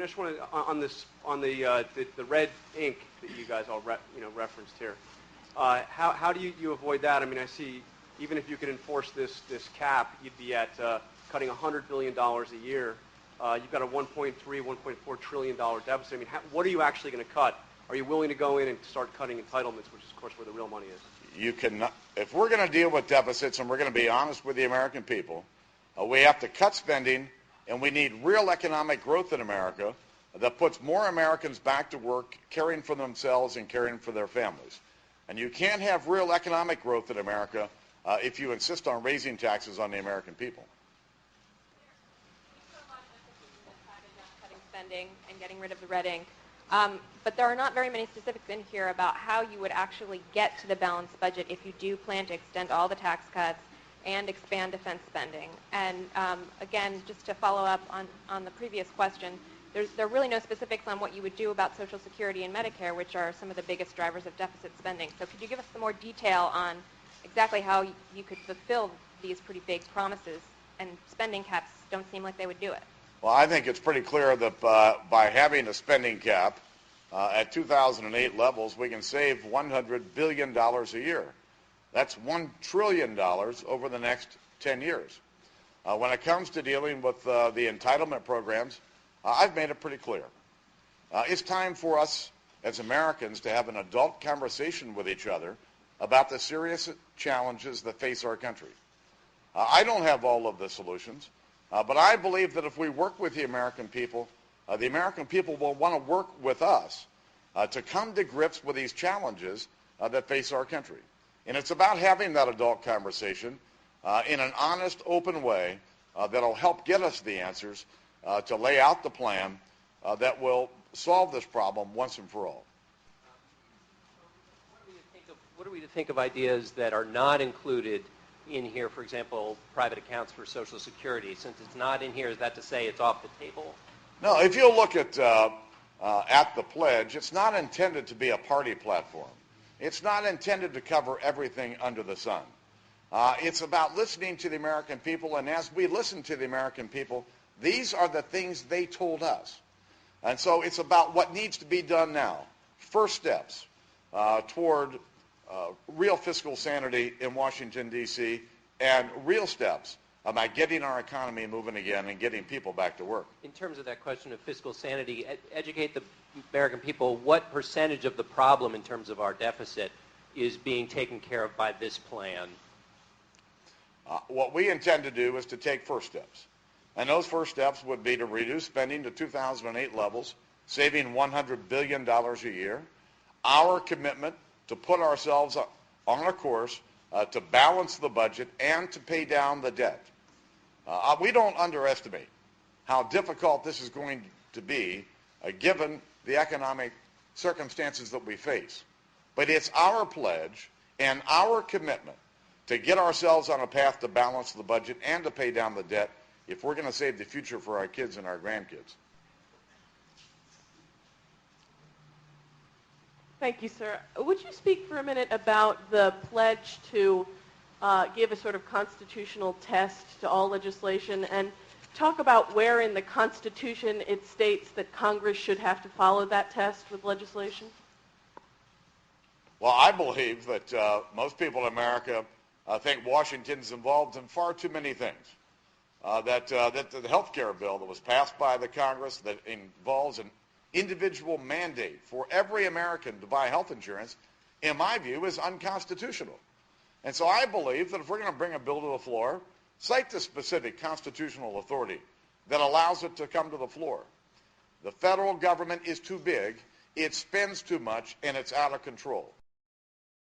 I just wanted on the red ink that you guys all referenced here. How do you avoid that? I mean, I see even if you could enforce this cap, you'd be at cutting $100 billion a year. You've got a $1.4 trillion deficit. I mean, what are you actually going to cut? Are you willing to go in and start cutting entitlements, which is, of course, where the real money is? You cannot. If we're going to deal with deficits and we're going to be honest with the American people, we have to cut spending, and we need real economic growth in America that puts more Americans back to work, caring for themselves and caring for their families. And you can't have real economic growth in America if you insist on raising taxes on the American people. Cutting spending and getting rid of the red ink. But there are not very many specifics in here about how you would actually get to the balanced budget if you do plan to extend all the tax cuts and expand defense spending. And again, just to follow up on the previous question, there are really no specifics on what you would do about Social Security and Medicare, which are some of the biggest drivers of deficit spending. So could you give us some more detail on exactly how you could fulfill these pretty big promises? And spending caps don't seem like they would do it. Well, I think it's pretty clear that by having a spending cap at 2008 levels, we can save $100 billion a year. That's $1 trillion over the next 10 years. When it comes to dealing with the entitlement programs, I've made it pretty clear. It's time for us as Americans to have an adult conversation with each other about the serious challenges that face our country. I don't have all of the solutions, but I believe that if we work with the American people will want to work with us to come to grips with these challenges that face our country. And it's about having that adult conversation in an honest, open way that'll help get us the answers to lay out the plan that will solve this problem once and for all. What are we to think of ideas that are not included in here, for example, private accounts for Social Security? Since it's not in here, is that to say it's off the table? No, if you look at the pledge, it's not intended to be a party platform. It's not intended to cover everything under the sun. It's about listening to the American people, and as we listen to the American people, these are the things they told us. And so it's about what needs to be done now. First steps toward real fiscal sanity in Washington, D.C., and real steps about getting our economy moving again and getting people back to work. In terms of that question of fiscal sanity, educate the American people, what percentage of the problem in terms of our deficit is being taken care of by this plan? What we intend to do is to take first steps. And those first steps would be to reduce spending to 2008 levels, saving $100 billion a year. Our commitment to put ourselves on a course to balance the budget and to pay down the debt. We don't underestimate how difficult this is going to be given the economic circumstances that we face. But it's our pledge and our commitment to get ourselves on a path to balance the budget and to pay down the debt if we're going to save the future for our kids and our grandkids. Thank you, sir. Would you speak for a minute about the pledge to give a sort of constitutional test to all legislation and talk about where in the Constitution it states that Congress should have to follow that test with legislation? Well, I believe that most people in America think Washington's involved in far too many things. That the health care bill that was passed by the Congress that involves an individual mandate for every American to buy health insurance, in my view, is unconstitutional. And so I believe that if we're going to bring a bill to the floor, cite the specific constitutional authority that allows it to come to the floor. The federal government is too big, it spends too much, and it's out of control.